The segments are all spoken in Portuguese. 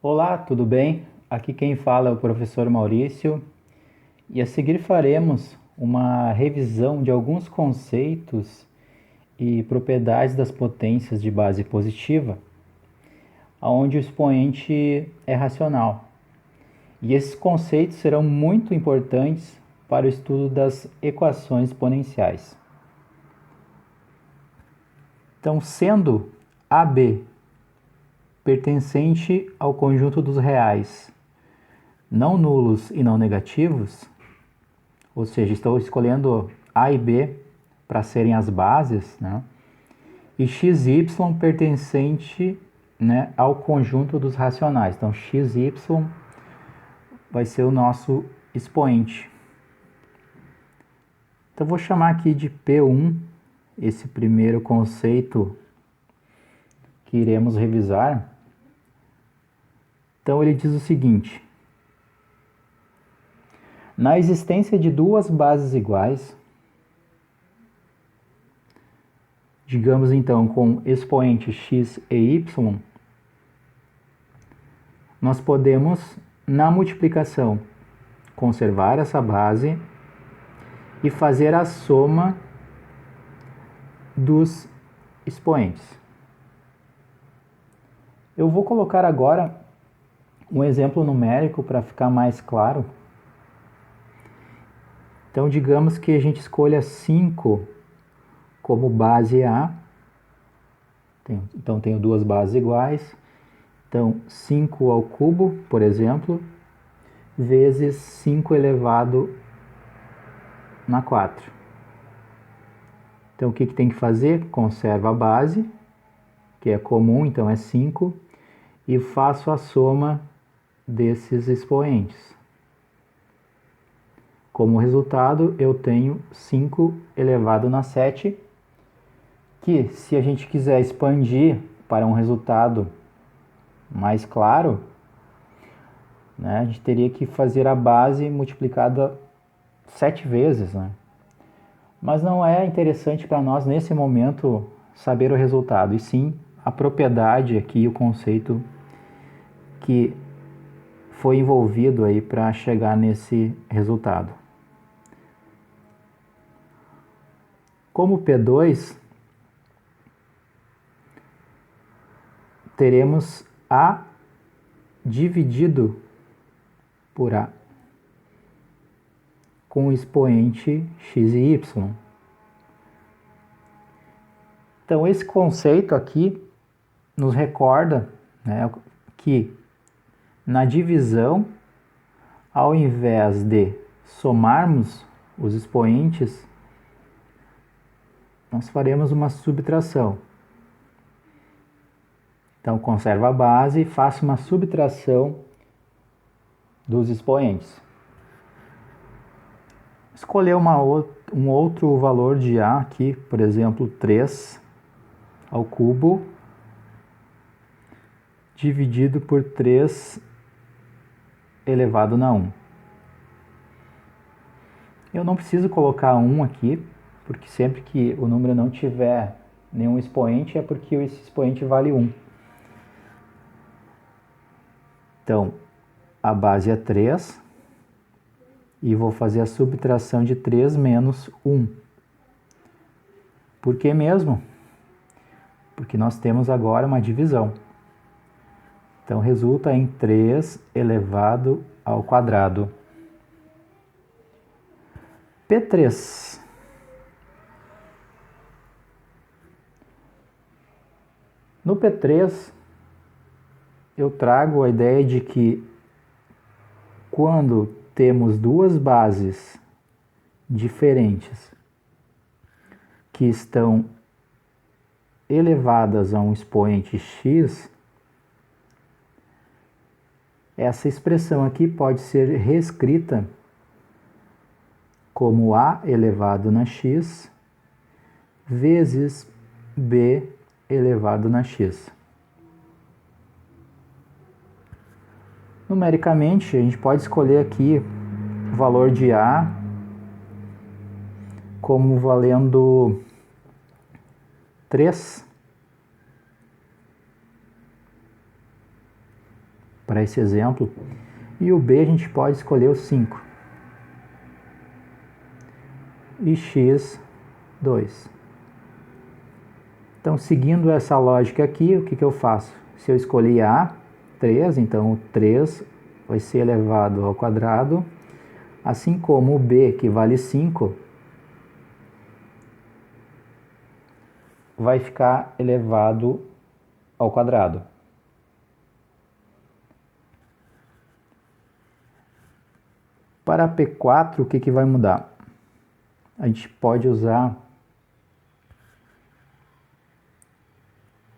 Olá, tudo bem? Aqui quem fala é o professor Maurício e a seguir faremos uma revisão de alguns conceitos e propriedades das potências de base positiva, onde o expoente é racional. E esses conceitos serão muito importantes para o estudo das equações exponenciais. Então, sendo AB pertencente ao conjunto dos reais não nulos e não negativos, ou seja, estou escolhendo A e B para serem as bases, né? E xy pertencente, né, ao conjunto dos racionais. Então, xy vai ser o nosso expoente. Então, vou chamar aqui de P1, esse primeiro conceito que iremos revisar. Então, ele diz o seguinte: na existência de duas bases iguais, digamos então com expoente x e y, nós podemos, na multiplicação, conservar essa base e fazer a soma dos expoentes. Eu vou colocar agora um exemplo numérico para ficar mais claro. Então, digamos que a gente escolha 5 como base A. Então, tenho duas bases iguais. Então, 5 ao cubo, por exemplo, vezes 5 elevado na 4. Então, o que tem que fazer? Conservo a base, que é comum, então é 5, e faço a soma desses expoentes. Como resultado, eu tenho 5 elevado na 7, que se a gente quiser expandir para um resultado mais claro, né, a gente teria que fazer a base multiplicada 7 vezes, né? Mas não é interessante para nós, nesse momento, saber o resultado, e sim a propriedade aqui, o conceito que foi envolvido aí para chegar nesse resultado. Como P2, teremos A dividido por A, com o expoente x e y. Então, esse conceito aqui nos recorda, né, que na divisão, ao invés de somarmos os expoentes, nós faremos uma subtração. Então, conservo a base e faço uma subtração dos expoentes. Escolher um outro valor de A aqui, por exemplo, 3 ao cubo, dividido por 3 elevado na 1. Eu não preciso colocar 1 aqui, porque sempre que o número não tiver nenhum expoente, é porque esse expoente vale 1. Então, a base é 3, e vou fazer a subtração de 3 menos 1. Por que mesmo? Porque nós temos agora uma divisão. Então, resulta em 3 elevado ao quadrado. P3. No P3, eu trago a ideia de que quando temos duas bases diferentes que estão elevadas a um expoente x, essa expressão aqui pode ser reescrita como a elevado na x vezes b elevado na x. Numericamente, a gente pode escolher aqui o valor de a como valendo 3 para esse exemplo. E o b a gente pode escolher o 5. E x, 2. Então, seguindo essa lógica aqui, o que eu faço? Se eu escolhi A, 3, então o 3 vai ser elevado ao quadrado, assim como o B, que vale 5, vai ficar elevado ao quadrado. Para P4, o que vai mudar? A gente pode usar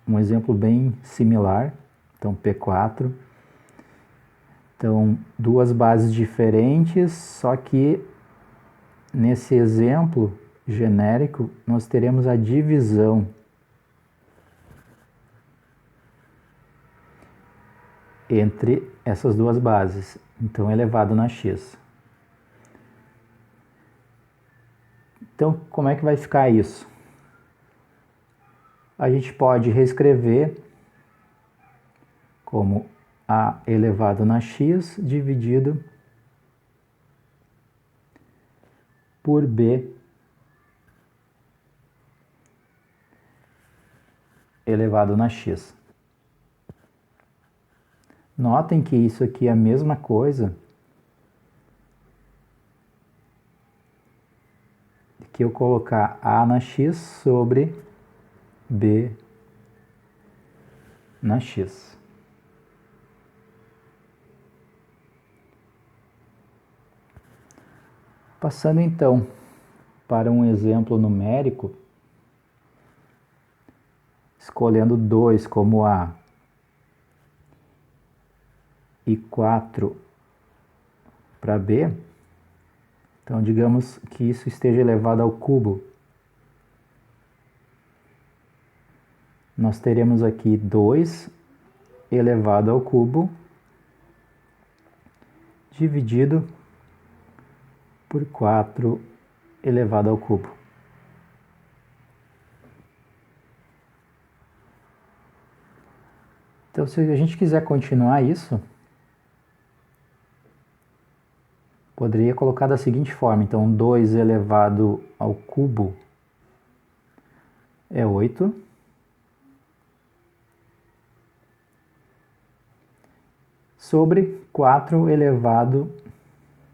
um exemplo bem similar. Então, P4. Então, duas bases diferentes, só que nesse exemplo genérico, nós teremos a divisão entre essas duas bases. Então, elevado na x. Então, como é que vai ficar isso? A gente pode reescrever como A elevado na x dividido por B elevado na x. Notem que isso aqui é a mesma coisa que eu colocar A na x sobre B na x. Passando então para um exemplo numérico, escolhendo 2 como A e 4 para B, então digamos que isso esteja elevado ao cubo. Nós teremos aqui 2 elevado ao cubo dividido por 4 elevado ao cubo. Então, se a gente quiser continuar isso, poderia colocar da seguinte forma. Então, 2 elevado ao cubo é 8. Sobre 4 elevado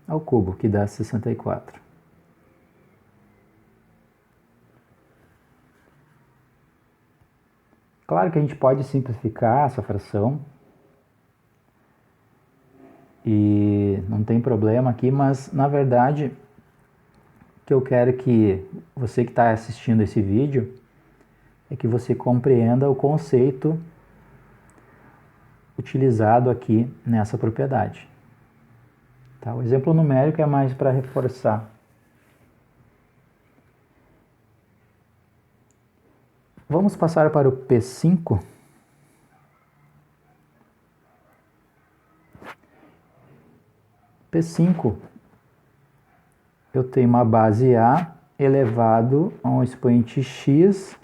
ao cubo, que dá 64. Claro que a gente pode simplificar essa fração e não tem problema aqui, mas na verdade o que eu quero que você que está assistindo esse vídeo é que você compreenda o conceito utilizado aqui nessa propriedade. Tá? O exemplo numérico é mais para reforçar. Vamos passar para o P5. P5, eu tenho uma base A elevado a um expoente x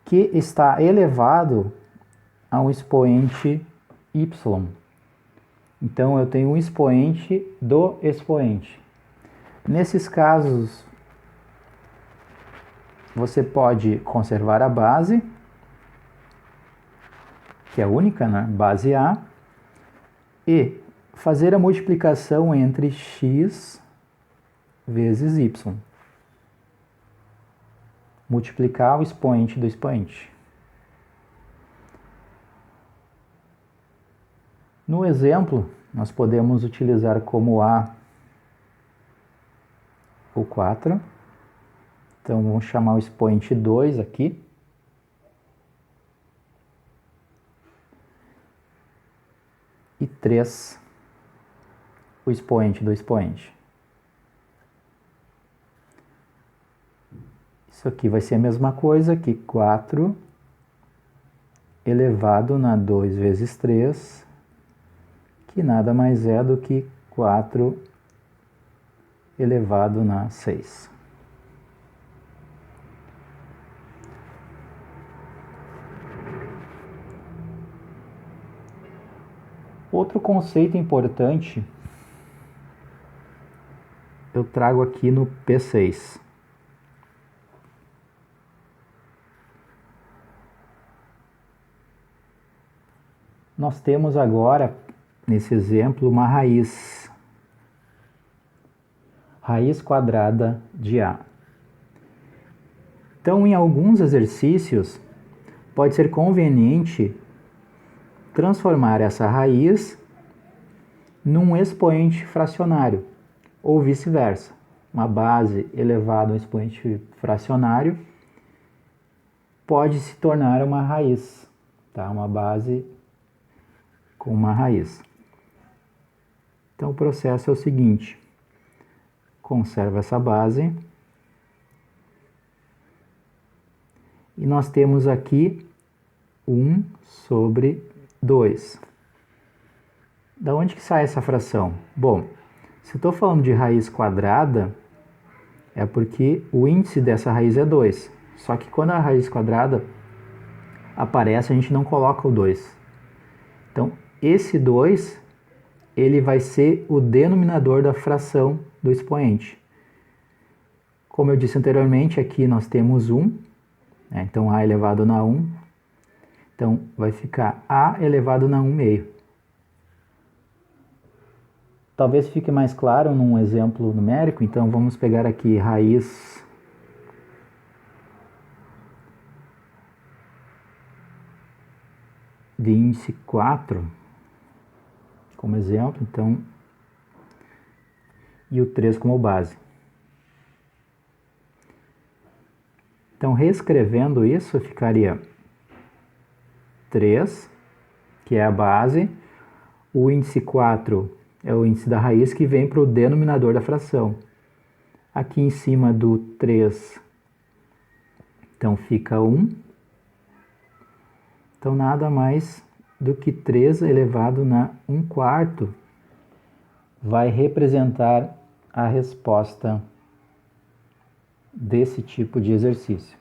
que está elevado a um expoente y. Então, eu tenho um expoente do expoente. Nesses casos, você pode conservar a base, que é única, né? Base A, e fazer a multiplicação entre x vezes y. Multiplicar o expoente do expoente. No exemplo, nós podemos utilizar como A o 4. Então, vamos chamar o expoente 2 aqui. E 3, o expoente do expoente. Isso aqui vai ser a mesma coisa que 4 elevado na 2 vezes 3, que nada mais é do que 4 elevado na 6. Outro conceito importante eu trago aqui no P6. Nós temos agora, nesse exemplo, uma raiz quadrada de A. Então, em alguns exercícios, pode ser conveniente transformar essa raiz num expoente fracionário, ou vice-versa. Uma base elevada a um expoente fracionário pode se tornar uma raiz, tá? Uma base com uma raiz. Então o processo é o seguinte: conserva essa base e nós temos aqui 1 sobre 2. Da onde que sai essa fração? Bom, se eu estou falando de raiz quadrada, é porque o índice dessa raiz é 2. Só que quando a raiz quadrada aparece, a gente não coloca o 2. Então, esse 2, ele vai ser o denominador da fração do expoente. Como eu disse anteriormente, aqui nós temos 1, né? Então A elevado na 1. Então, vai ficar A elevado na 1 meio. Talvez fique mais claro num exemplo numérico, então vamos pegar aqui raiz de índice 4, como exemplo, então, e o 3 como base. Então, reescrevendo isso, ficaria 3, que é a base, o índice 4 é o índice da raiz que vem para o denominador da fração. Aqui em cima do 3, então fica 1. Então, nada mais do que 3 elevado na 1/4 vai representar a resposta desse tipo de exercício.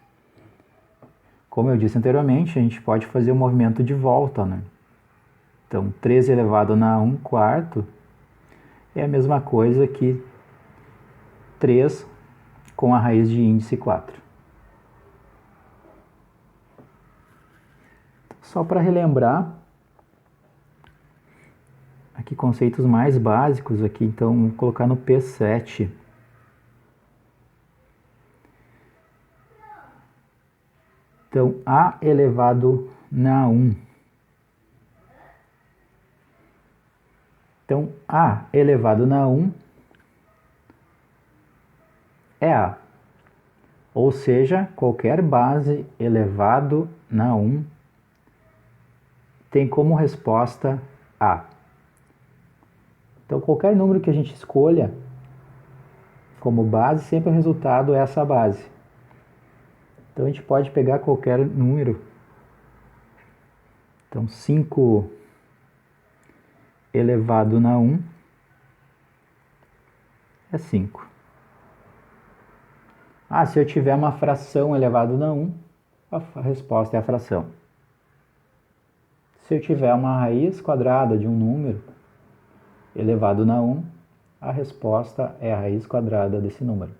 Como eu disse anteriormente, a gente pode fazer o movimento de volta, né? Então, 3 elevado na 1/4 é a mesma coisa que 3 com a raiz de índice 4. Só para relembrar, aqui conceitos mais básicos aqui, então vou colocar no P7. Então, A elevado na 1. Então, A elevado na 1 é A. Ou seja, qualquer base elevado na 1 tem como resposta A. Então, qualquer número que a gente escolha como base, sempre o resultado é essa base. Então, a gente pode pegar qualquer número. Então, 5 elevado na 1 é 5. Se eu tiver uma fração elevado na 1, a resposta é a fração. Se eu tiver uma raiz quadrada de um número elevado na 1, a resposta é a raiz quadrada desse número.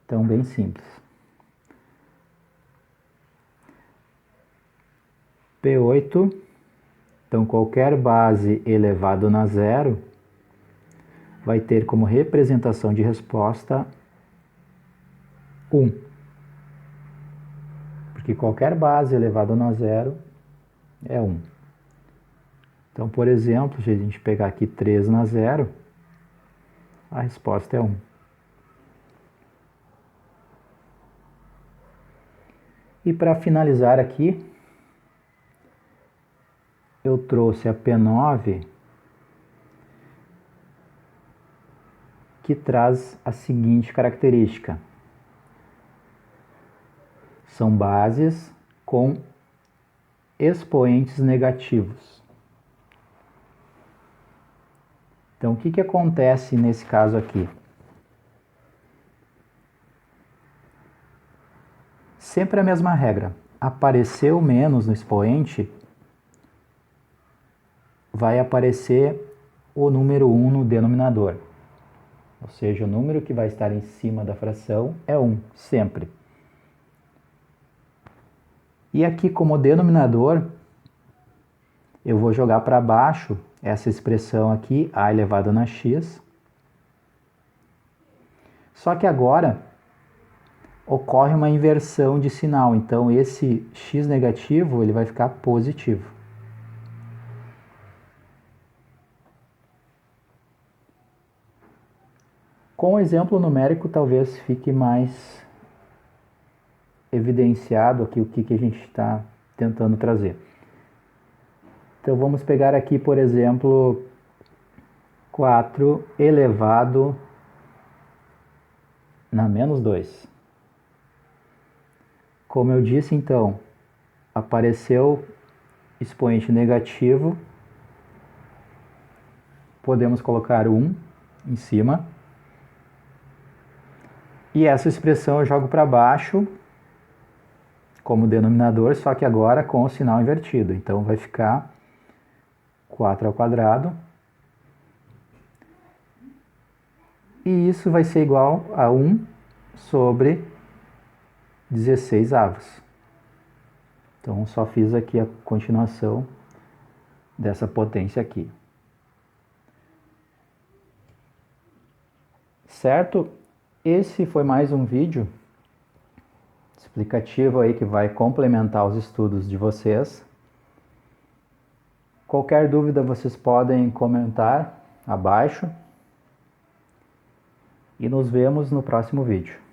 Então, bem simples. P8, então qualquer base elevado na 0 vai ter como representação de resposta 1. Porque qualquer base elevado na 0 é 1. Então, por exemplo, se a gente pegar aqui 3 na 0, a resposta é 1. E para finalizar aqui, eu trouxe a P9, que traz a seguinte característica. São bases com expoentes negativos. Então, o que acontece nesse caso aqui? Sempre a mesma regra. Apareceu menos no expoente, vai aparecer o número 1 no denominador. Ou seja, o número que vai estar em cima da fração é 1, sempre. E aqui como denominador, eu vou jogar para baixo essa expressão aqui, a elevado na x. Só que agora ocorre uma inversão de sinal, então esse x negativo ele vai ficar positivo. Com o exemplo numérico talvez fique mais evidenciado aqui o que a gente está tentando trazer. Então vamos pegar aqui, por exemplo, 4 elevado na menos 2. Como eu disse, então, apareceu expoente negativo, podemos colocar 1 em cima. E essa expressão eu jogo para baixo como denominador, só que agora com o sinal invertido. Então vai ficar 4 ao quadrado. E isso vai ser igual a 1 sobre 16 avos. Então só fiz aqui a continuação dessa potência aqui. Certo? Esse foi mais um vídeo explicativo aí que vai complementar os estudos de vocês. Qualquer dúvida vocês podem comentar abaixo. E nos vemos no próximo vídeo.